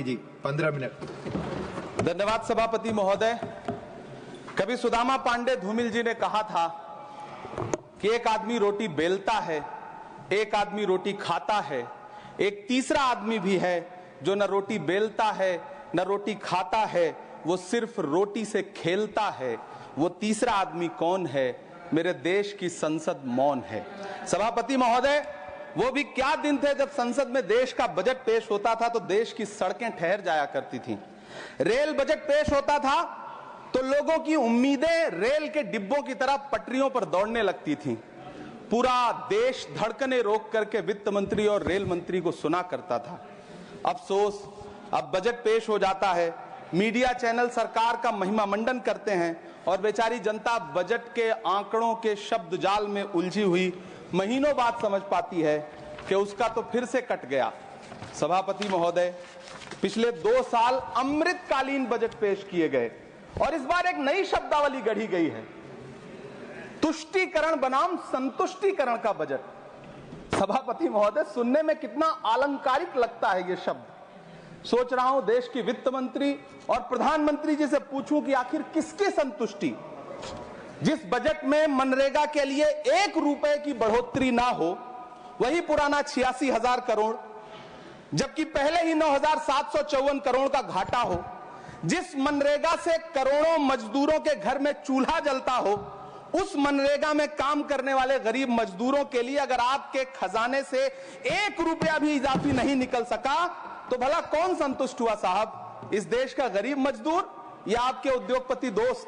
जी 15 minute. धन्यवाद सभापति महोदय। कभी सुदामा पांडे धूमिल जी ने कहा था कि एक आदमी रोटी बेलता है, एक आदमी रोटी खाता है, एक तीसरा आदमी भी है जो न रोटी बेलता है न रोटी खाता है, वो सिर्फ रोटी से खेलता है। वो तीसरा आदमी कौन है? मेरे देश की संसद मौन है। सभापति महोदय, वो भी क्या दिन थे जब संसद में देश का बजट पेश होता था तो देश की सड़कें ठहर जाया करती थीं। रेल बजट पेश होता था तो लोगों की उम्मीदें रेल के डिब्बों की तरह पटरियों पर दौड़ने लगती थीं। पूरा देश धड़कने रोक करके वित्त मंत्री और रेल मंत्री को सुना करता था। अफसोस, अब बजट पेश हो जाता है, मीडिया चैनल सरकार का महिमा मंडन करते हैं और बेचारी जनता बजट के आंकड़ों के शब्द जाल में उलझी हुई महीनों बाद समझ पाती है कि उसका तो फिर से कट गया। सभापति महोदय, पिछले 2 साल अमृतकालीन बजट पेश किए गए और इस बार एक नई शब्दावली गढ़ी गई है, तुष्टीकरण बनाम संतुष्टीकरण का बजट। सभापति महोदय, सुनने में कितना अलंकारिक लगता है ये शब्द। सोच रहा हूं देश की वित्त मंत्री और प्रधानमंत्री जी से पूछूं कि आखिर किसकी संतुष्टि? जिस बजट में मनरेगा के लिए 1 रुपए की बढ़ोतरी ना हो, वही पुराना 86,000 करोड़, जबकि पहले ही 9,754 करोड़ का घाटा हो, जिस मनरेगा से करोड़ों मजदूरों के घर में चूल्हा जलता हो, उस मनरेगा में काम करने वाले गरीब मजदूरों के लिए अगर आपके खजाने से 1 रुपया भी इजाफी नहीं निकल सका तो भला कौन संतुष्ट हुआ साहब? इस देश का गरीब मजदूर या आपके उद्योगपति दोस्त?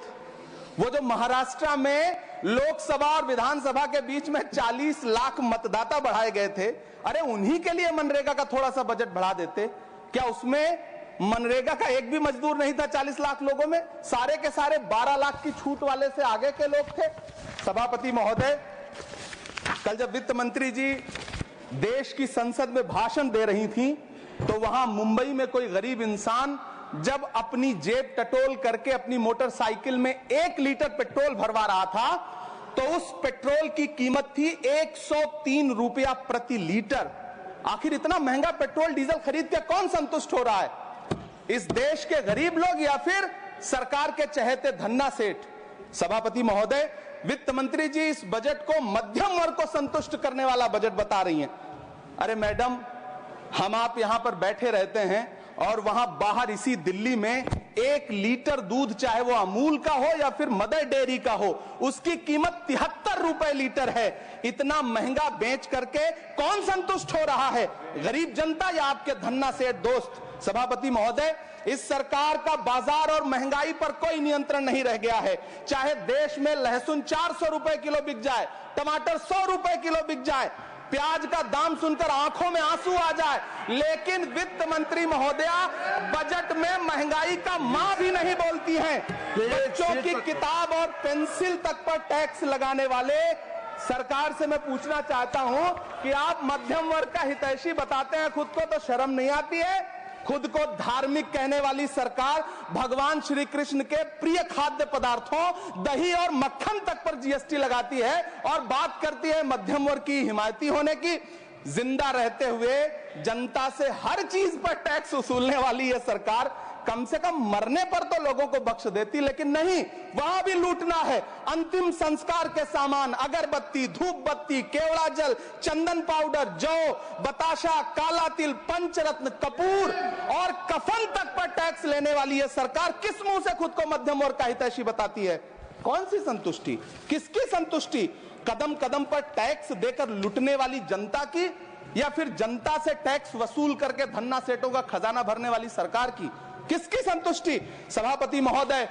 वो जो महाराष्ट्र में लोकसभा और विधानसभा के बीच में 40 लाख मतदाता बढ़ाए गए थे, अरे उन्हीं के लिए मनरेगा का थोड़ा सा बजट बढ़ा देते। क्या उसमें मनरेगा का एक भी मजदूर नहीं था? 40 लाख लोगों में सारे के सारे 12 लाख की छूट वाले से आगे के लोग थे। सभापति महोदय, कल जब वित्त मंत्री जी देश की संसद में भाषण दे रही थी तो वहां मुंबई में कोई गरीब इंसान जब अपनी जेब टटोल करके अपनी मोटरसाइकिल में 1 लीटर पेट्रोल भरवा रहा था तो उस पेट्रोल की कीमत थी 103 रुपया प्रति लीटर। आखिर इतना महंगा पेट्रोल डीजल खरीद के कौन संतुष्ट हो रहा है? इस देश के गरीब लोग या फिर सरकार के चहेते धन्ना सेठ? सभापति महोदय, वित्त मंत्री जी इस बजट को मध्यम वर्ग को संतुष्ट करने वाला बजट बता रही हैं। अरे मैडम, हम आप यहां पर बैठे रहते हैं और वहां बाहर इसी दिल्ली में 1 लीटर दूध, चाहे वो अमूल का हो या फिर मदर डेयरी का हो, उसकी कीमत 73 रुपए लीटर है। इतना महंगा बेच करके कौन संतुष्ट हो रहा है? गरीब जनता या आपके धन्ना सेठ दोस्त? सभापति महोदय, इस सरकार का बाजार और महंगाई पर कोई नियंत्रण नहीं रह गया है। चाहे देश में लहसुन 400 रुपए किलो बिक जाए, टमाटर 100 रुपए किलो बिक जाए, प्याज का दाम सुनकर आंखों में आंसू आ जाए, लेकिन वित्त मंत्री महोदया बजट में महंगाई का मां भी नहीं बोलती हैं। बच्चों की किताब और पेंसिल तक पर टैक्स लगाने वाले सरकार से मैं पूछना चाहता हूं कि आप मध्यम वर्ग का हितैषी बताते हैं खुद को, तो शर्म नहीं आती है? खुद को धार्मिक कहने वाली सरकार भगवान श्री कृष्ण के प्रिय खाद्य पदार्थों दही और मक्खन तक पर जीएसटी लगाती है और बात करती है मध्यम वर्ग की हिमायती होने की। जिंदा रहते हुए जनता से हर चीज पर टैक्स वसूलने वाली यह सरकार कम से कम मरने पर तो लोगों को बख्श देती, लेकिन नहीं, वहां भी लूटना है। अंतिम संस्कार के सामान, अगरबत्ती, धूप बत्ती, केवड़ा जल, चंदन पाउडर, जौ, बताशा, काला तिल, पंचरत्न, कपूर और कफन तक पर टैक्स लेने वाली यह सरकार किस मुंह से खुद को मध्यम वर्ग का हितैषी बताती है? कौन सी संतुष्टि? किसकी संतुष्टि? कदम कदम पर टैक्स देकर लूटने वाली जनता की या फिर जनता से टैक्स वसूल करके धन्ना सेठों का खजाना भरने वाली सरकार की? किसकी संतुष्टि? सभापति महोदय,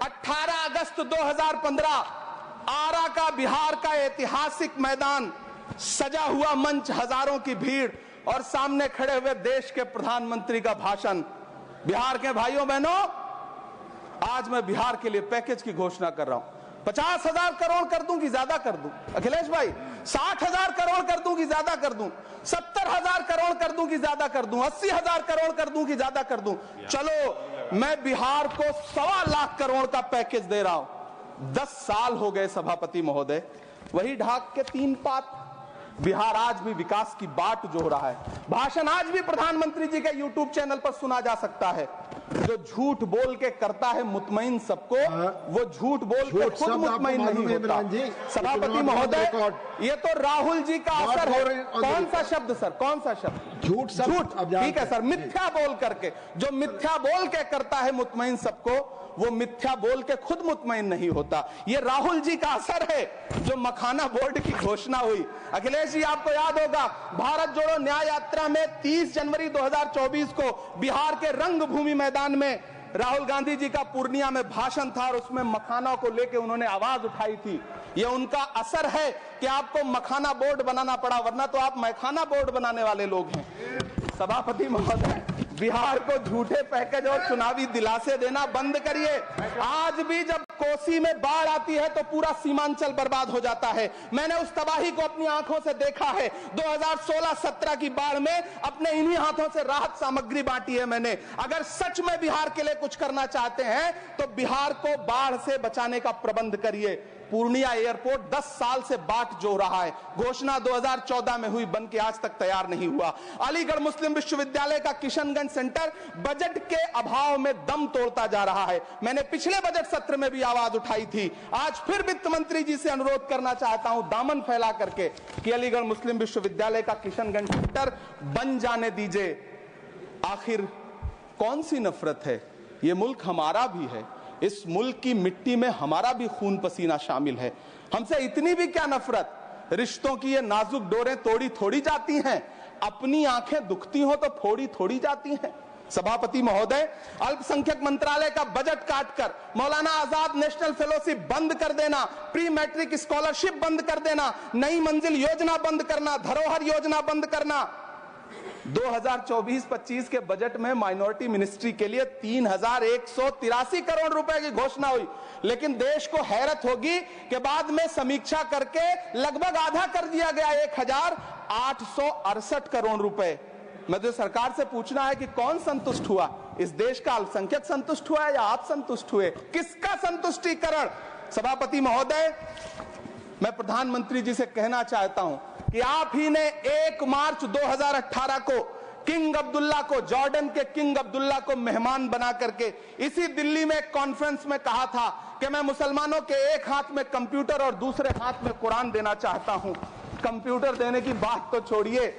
18 अगस्त 2015 आरा का बिहार का ऐतिहासिक मैदान, सजा हुआ मंच, हजारों की भीड़ और सामने खड़े हुए देश के प्रधानमंत्री का भाषण। बिहार के भाइयों बहनों, आज मैं बिहार के लिए पैकेज की घोषणा कर रहा हूं। 50,000 करोड़ कर दूं कि ज्यादा कर दूं? अखिलेश भाई, 60,000 करोड़ कर दूं कि ज्यादा कर दूं? 70,000 करोड़ कर दूं कि ज्यादा कर दूं? 80,000 करोड़ कर दूं कि ज्यादा कर दूं? चलो, मैं बिहार को 1.25 लाख करोड़ का पैकेज दे रहा हूं। 10 साल हो गए सभापति महोदय, वही ढाक के 3 पात, बिहार आज भी विकास की बाट जो रहा है। भाषण आज भी प्रधानमंत्री जी के यूट्यूब चैनल पर सुना जा सकता है। जो झूठ बोल के करता है मुतमईन सबको, वो झूठ बोल के खुद मुतमईन नहीं होता। सभापति महोदय, ये तो राहुल जी का असर है। कौन सा शब्द सर, कौन सा शब्द? झूठ। ठीक है सर, मिथ्या बोल करके, जो मिथ्या बोल के करता है मुतमईन सबको, वो मिथ्या बोल के खुद मुतमईन नहीं होता। ये राहुल जी का असर है। जो मखाना बोर्ड की घोषणा हुई, अखिलेश जी आपको याद होगा, भारत जोड़ो न्याय यात्रा में 30 जनवरी 2024 को बिहार के रंगभूमि मैदान में राहुल गांधी जी का पूर्णिया में भाषण था और उसमें मखाना को लेकर उन्होंने आवाज उठाई थी। ये उनका असर है कि आपको मखाना बोर्ड बनाना पड़ा, वरना तो आप मखाना बोर्ड बनाने वाले लोग हैं। सभापति महोदय, बिहार को झूठे पैकेज और चुनावी दिलासे देना बंद करिए। आज भी जब कोसी में बाढ़ आती है तो पूरा सीमांचल बर्बाद हो जाता है। मैंने उस तबाही को अपनी आंखों से देखा है। 2016-17 की बाढ़ में अपने इन्हीं हाथों से राहत सामग्री बांटी है मैंने। अगर सच में बिहार के लिए कुछ करना चाहते हैं तो बिहार को बाढ़ से बचाने का प्रबंध करिए। पूर्णिया एयरपोर्ट 10 साल से बाट जो रहा है, घोषणा 2014 में हुई, बन के आज तक तैयार नहीं हुआ। अलीगढ़ मुस्लिम विश्वविद्यालय का किशनगंज सेंटर बजट के अभाव में दम तोड़ता जा रहा है। मैंने पिछले बजट सत्र में भी आवाज उठाई थी। आज फिर वित्त मंत्री जी से अनुरोध करना चाहता हूं, दामन फैला करके, कि अलीगढ़ मुस्लिम विश्वविद्यालय का किशनगंज सेंटर बन जाने दीजिए। आखिर कौन सी नफरत है? ये मुल्क हमारा भी है। इस मुल्क की मिट्टी में हमारा भी खून पसीना शामिल है। हमसे इतनी भी क्या नफरत? रिश्तों की ये नाजुक डोरें तोड़ी थोड़ी जाती हैं। अपनी आंखें दुखती हो तो फोड़ी थोड़ी जाती हैं। सभापति महोदय, अल्पसंख्यक मंत्रालय का बजट काटकर मौलाना आजाद नेशनल फेलोशिप बंद कर देना, प्री मैट्रिक स्कॉलरशिप बंद कर देना, नई मंजिल योजना बंद करना, धरोहर योजना बंद करना। 2024-25 के बजट में माइनॉरिटी मिनिस्ट्री के लिए 3183 करोड़ रुपए की घोषणा हुई, लेकिन देश को हैरत होगी कि बाद में समीक्षा करके लगभग आधा कर दिया गया, 1868 करोड़ रुपए। मुझे सरकार से पूछना है कि कौन संतुष्ट हुआ? इस देश का अल्पसंख्यक संतुष्ट हुआ है या आप संतुष्ट हुए? किसका संतुष्टिकरण? सभापति महोदय, मैं प्रधानमंत्री जी से कहना चाहता हूं कि आप ही ने 1 मार्च 2018 को किंग अब्दुल्ला को, जॉर्डन के किंग अब्दुल्ला को मेहमान बना करके इसी दिल्ली में एक कॉन्फ्रेंस में कहा था कि मैं मुसलमानों के एक हाथ में कंप्यूटर और दूसरे हाथ में कुरान देना चाहता हूं। कंप्यूटर देने की बात तो छोड़िए,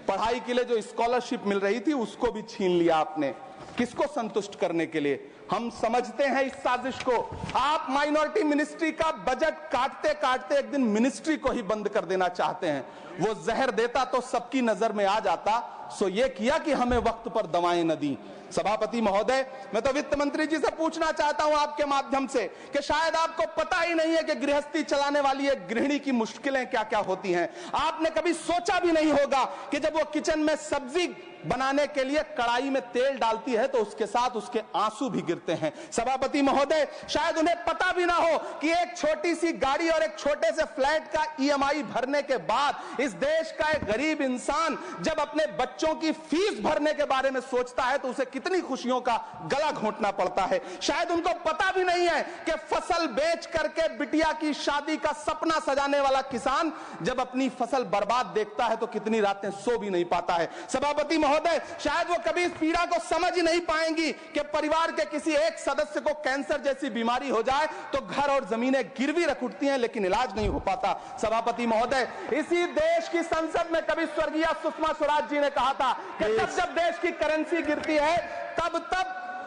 पढ़ाई के लिए जो स्कॉलरशिप मिल रही थी उसको भी छीन लिया आपने। किसको संतुष्ट करने के लिए? हम समझते हैं इस साजिश को। आप माइनॉरिटी मिनिस्ट्री का बजट काटते काटते एक दिन मिनिस्ट्री को ही बंद कर देना चाहते हैं। वो जहर देता तो सबकी नजर में आ जाता, सो ये किया कि हमें वक्त पर दवाएं न दी। सभापति महोदय, मैं तो वित्त मंत्री जी से पूछना चाहता हूं आपके माध्यम से कि शायद आपको पता ही नहीं है कि गृहस्थी चलाने वाली एक गृहिणी की मुश्किलें क्या क्या होती हैं। आपने कभी सोचा भी नहीं होगा कि जब वो किचन में सब्जी बनाने के लिए कढ़ाई में तेल डालती है तो उसके साथ उसके आंसू भी गिरते हैं। सभापति महोदय, शायद उन्हें पता भी ना हो कि एक छोटी सी गाड़ी और एक छोटे से फ्लैट का EMI भरने के बाद इस देश का एक गरीब इंसान जब अपने बच्चों की फीस भरने के बारे में सोचता है तो उसे कितनी खुशियों का गला घोंटना पड़ता है। शायद उनको पता भी नहीं है कि फसल बेच करके बिटिया की शादी का सपना सजाने वाला किसान जब अपनी फसल बर्बाद देखता है तो कितनी रातें सो भी नहीं पाता है। सभापति महोदय, शायद वो कभी इस पीड़ा को समझ ही नहीं पाएंगी कि परिवार के किसी एक सदस्य को कैंसर जैसी बीमारी हो जाए तो घर और जमीनें गिरवी रख उठती हैं, लेकिन इलाज नहीं हो पाता। सभापति महोदय, इसी देश की संसद में कभी स्वर्गीय सुषमा स्वराज जी ने कहा था कि जब देश की करेंसी गिरती है तब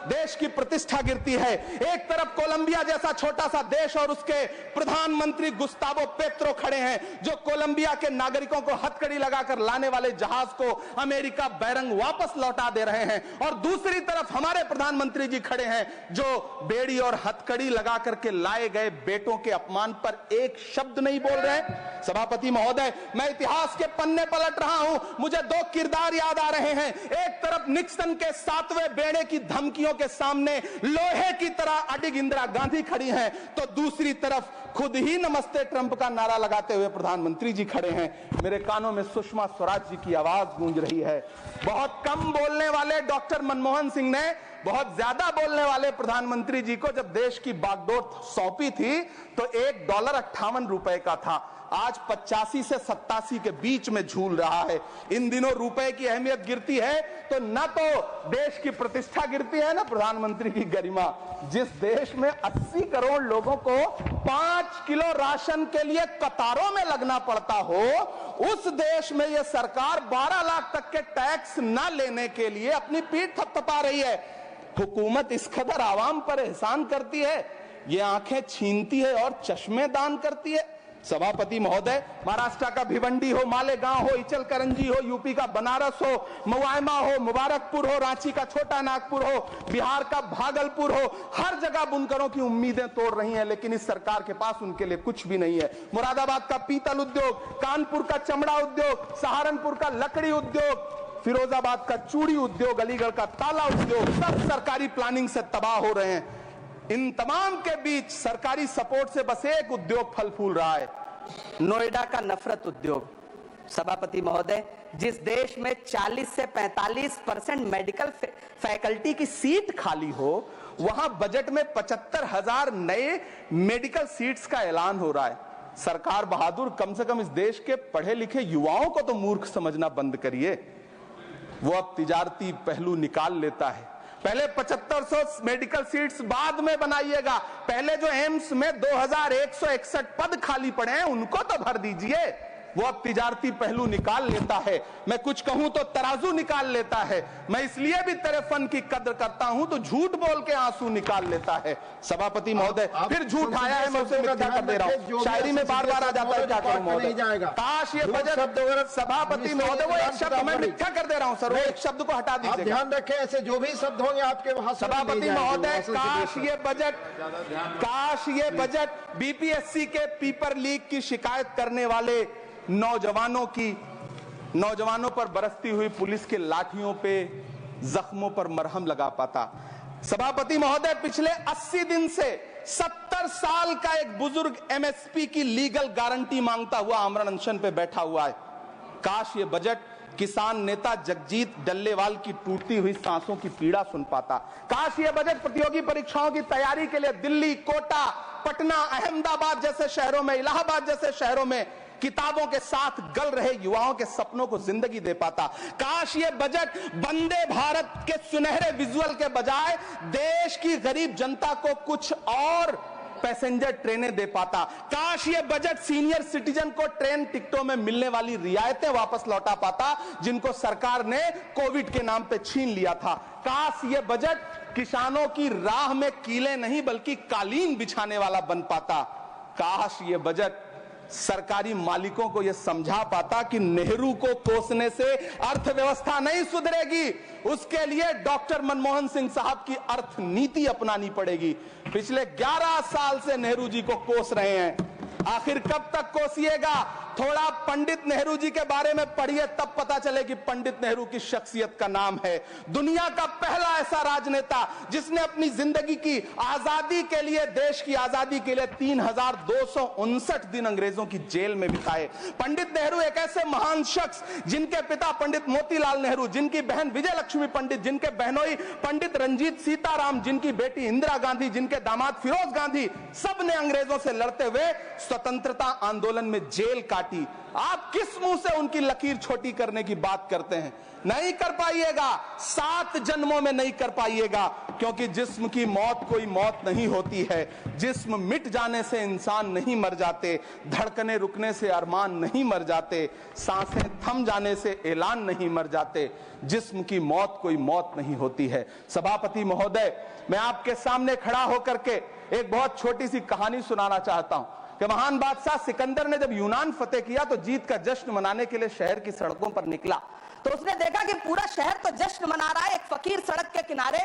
देश की प्रतिष्ठा गिरती है। एक तरफ कोलंबिया जैसा छोटा सा देश और उसके प्रधानमंत्री गुस्तावो पेत्रो खड़े हैं जो कोलंबिया के नागरिकों को हथकड़ी लगाकर लाने वाले जहाज को अमेरिका बैरंग वापस लौटा दे रहे हैं, और दूसरी तरफ हमारे प्रधानमंत्री जी खड़े हैं जो बेड़ी और हथकड़ी लगा करके लाए गए बेटों के अपमान पर एक शब्द नहीं बोल रहे। सभापति महोदय, मैं इतिहास के पन्ने पलट रहा हूं, मुझे 2 किरदार याद आ रहे हैं। एक तरफ निक्सन के 7वें बेड़े की धमकियों के सामने लोहे की तरह अडिग इंदिरा गांधी खड़ी हैं, तो दूसरी तरफ खुद ही नमस्ते ट्रंप का नारा लगाते हुए प्रधानमंत्री जी खड़े हैं। मेरे कानों में सुषमा स्वराज जी की आवाज गूंज रही है। बहुत कम बोलने वाले डॉक्टर मनमोहन सिंह ने बहुत ज्यादा बोलने वाले प्रधानमंत्री जी को जब देश की बागडोर सौंपी थी तो $1 58 का था। आज 85 से 87 के बीच में झूल रहा है। इन दिनों रुपए की अहमियत गिरती है तो न तो देश की प्रतिष्ठा गिरती है, न प्रधानमंत्री की गरिमा। जिस देश में 80 करोड़ लोगों को 5 किलो राशन के लिए कतारों में लगना पड़ता हो, उस देश में यह सरकार 12 लाख तक के टैक्स न लेने के लिए अपनी पीठ थपथपा रही है। हुकूमत इस कदर आवाम पर एहसान करती है, ये आंखें छीनती है और चश्मे दान करती है। सभापति महोदय, महाराष्ट्र का भिवंडी हो, मालेगांव हो, इचलकरंजी हो, यूपी का बनारस हो, मुआयमा हो, मुबारकपुर हो, रांची का छोटा नागपुर हो, बिहार का भागलपुर हो, हर जगह बुनकरों की उम्मीदें तोड़ रही हैं, लेकिन इस सरकार के पास उनके लिए कुछ भी नहीं है। मुरादाबाद का पीतल उद्योग, कानपुर का चमड़ा उद्योग, सहारनपुर का लकड़ी उद्योग, फिरोजाबाद का चूड़ी उद्योग, अलीगढ़ का ताला उद्योग, सब सरकारी प्लानिंग से तबाह हो रहे हैं। इन तमाम के बीच सरकारी सपोर्ट से बस एक उद्योग फल फूल रहा है, नोएडा का नफरत उद्योग। सभापति महोदय, जिस देश में 40 से 45% मेडिकल फैकल्टी की सीट खाली हो, वहां बजट में 75,000 नए मेडिकल सीट्स का ऐलान हो रहा है। सरकार बहादुर, कम से कम इस देश के पढ़े लिखे युवाओं को तो मूर्ख समझना बंद करिए। वो अब तिजारती पहलू निकाल लेता है। पहले 7500 मेडिकल सीट्स बाद में बनाइएगा, पहले जो एम्स में 2161 पद खाली पड़े हैं उनको तो भर दीजिए। वो अब तिजारती पहलू निकाल लेता है। मैं कुछ कहूं तो तराजू निकाल लेता है। मैं इसलिए भी तेरे फन की कद्र करता हूं तो झूठ बोल के आंसू निकाल लेता है। सभापति महोदय, फिर झूठ आया है, मैं उसे मिथ्या कर दे रहा हूं। शायरी में बार बार आ जाता है, क्या करूं महोदय। काश ये बजट, सभापति महोदय, वो एक शब्द मैं मिथ्या कर दे रहा हूं सर, वो एक शब्द को हटा दीजिए। ध्यान रखें, ऐसे जो भी शब्द होंगे आपके वहां। सभापति महोदय, काश ये बजट बीपीएससी के पेपर लीक की शिकायत करने वाले नौजवानों पर बरसती हुई पुलिस के लाठियों पे, जख्मों पर मरहम लगा पाता। सभापति महोदय, पिछले 80 दिन से 70 साल का एक बुजुर्ग एमएसपी की लीगल गारंटी मांगता हुआ आमरण अनशन पे बैठा हुआ है। काश ये बजट किसान नेता जगजीत डल्लेवाल की टूटती हुई सांसों की पीड़ा सुन पाता। काश ये बजट प्रतियोगी परीक्षाओं की तैयारी के लिए दिल्ली, कोटा, पटना, अहमदाबाद जैसे शहरों में, इलाहाबाद जैसे शहरों में किताबों के साथ गल रहे युवाओं के सपनों को जिंदगी दे पाता। काश ये बजट वंदे भारत के सुनहरे विजुअल के बजाय देश की गरीब जनता को कुछ और पैसेंजर ट्रेनें दे पाता। काश ये बजट सीनियर सिटीजन को ट्रेन टिकटों में मिलने वाली रियायतें वापस लौटा पाता, जिनको सरकार ने कोविड के नाम पे छीन लिया था। काश ये बजट किसानों की राह में कीले नहीं बल्कि कालीन बिछाने वाला बन पाता। काश ये बजट सरकारी मालिकों को यह समझा पाता कि नेहरू को कोसने से अर्थव्यवस्था नहीं सुधरेगी, उसके लिए डॉक्टर मनमोहन सिंह साहब की अर्थ नीति अपनानी पड़ेगी। पिछले 11 साल से नेहरू जी को कोस रहे हैं, आखिर कब तक कोसिएगा? थोड़ा पंडित नेहरू जी के बारे में पढ़िए, तब पता चले कि पंडित नेहरू की शख्सियत का नाम है। दुनिया का पहला ऐसा राजनेता जिसने अपनी जिंदगी की आजादी के लिए, देश की आजादी के लिए 3259 दिन अंग्रेजों की जेल में बिताए। पंडित नेहरू एक ऐसे महान शख्स जिनके पिता पंडित मोतीलाल नेहरू, जिनकी बहन विजय लक्ष्मी पंडित, जिनके बहनोई पंडित रंजीत सीताराम, जिनकी बेटी इंदिरा गांधी, जिनके दामाद फिरोज गांधी, सब ने अंग्रेजों से लड़ते हुए स्वतंत्रता आंदोलन में जेल काटी। आप किस मुंह से उनकी लकीर छोटी करने की बात करते हैं? नहीं कर पाइएगा, 7 जन्मों में नहीं कर पाइएगा, क्योंकि जिस्म की मौत कोई मौत नहीं होती है। जिस्म मिट जाने से इंसान नहीं मर जाते, धड़कने रुकने से अरमान नहीं मर जाते, सांसें थम जाने से ऐलान नहीं मर जाते। जिस्म की मौत कोई मौत नहीं होती है। सभापति महोदय, मैं आपके सामने खड़ा होकर के एक बहुत छोटी सी कहानी सुनाना चाहता हूं कि महान बादशाह सिकंदर ने जब यूनान फतेह किया तो जीत का जश्न मनाने के लिए शहर की सड़कों पर निकला, तो उसने देखा कि पूरा शहर तो जश्न मना रहा है, एक फकीर सड़क के किनारे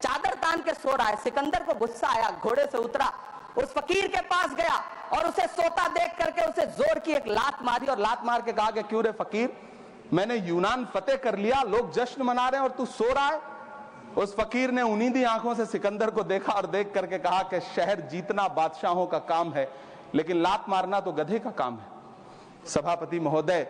चादर तान के सो रहा है। सिकंदर को गुस्सा आया, घोड़े से उतरा, उस फकीर के पास गया और उसे सोता देख करके उसे जोर की एक लात मारी और लात मार के कहा कि क्यों रे फकीर, मैंने यूनान फतेह कर लिया, लोग जश्न मना रहे हैं और तू सो रहा है। उस फकीर ने उन्नीदी आंखों से सिकंदर को देखा और देख करके कहा कि शहर जीतना बादशाहों का काम है, लेकिन लात मारना तो गधे का काम है। सभापति महोदय,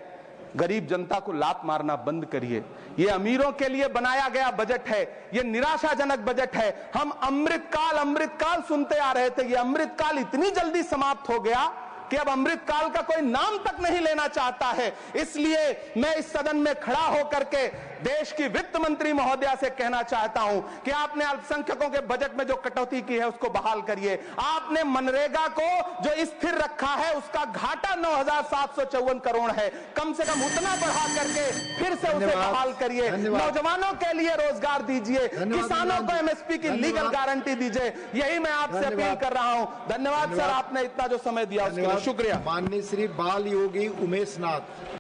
गरीब जनता को लात मारना बंद करिए। यह अमीरों के लिए बनाया गया बजट है, यह निराशाजनक बजट है। हम अमृतकाल सुनते आ रहे थे, यह अमृतकाल इतनी जल्दी समाप्त हो गया। कि अब अमृत काल का कोई नाम तक नहीं लेना चाहता है। इसलिए मैं इस सदन में खड़ा होकर के देश की वित्त मंत्री महोदया से कहना चाहता हूं कि आपने अल्पसंख्यकों के बजट में जो कटौती की है उसको बहाल करिए। आपने मनरेगा को जो स्थिर रखा है उसका घाटा 9,754 करोड़ है, कम से कम उतना बढ़ा करके फिर से उसे बहाल करिए। नौजवानों के लिए रोजगार दीजिए, किसानों को एमएसपी की लीगल गारंटी दीजिए। यही मैं आपसे अपील कर रहा हूं। धन्यवाद सर, आपने इतना जो समय दिया उसके लिए शुक्रिया। माननीय श्री बाल योगी उमेश नाथ।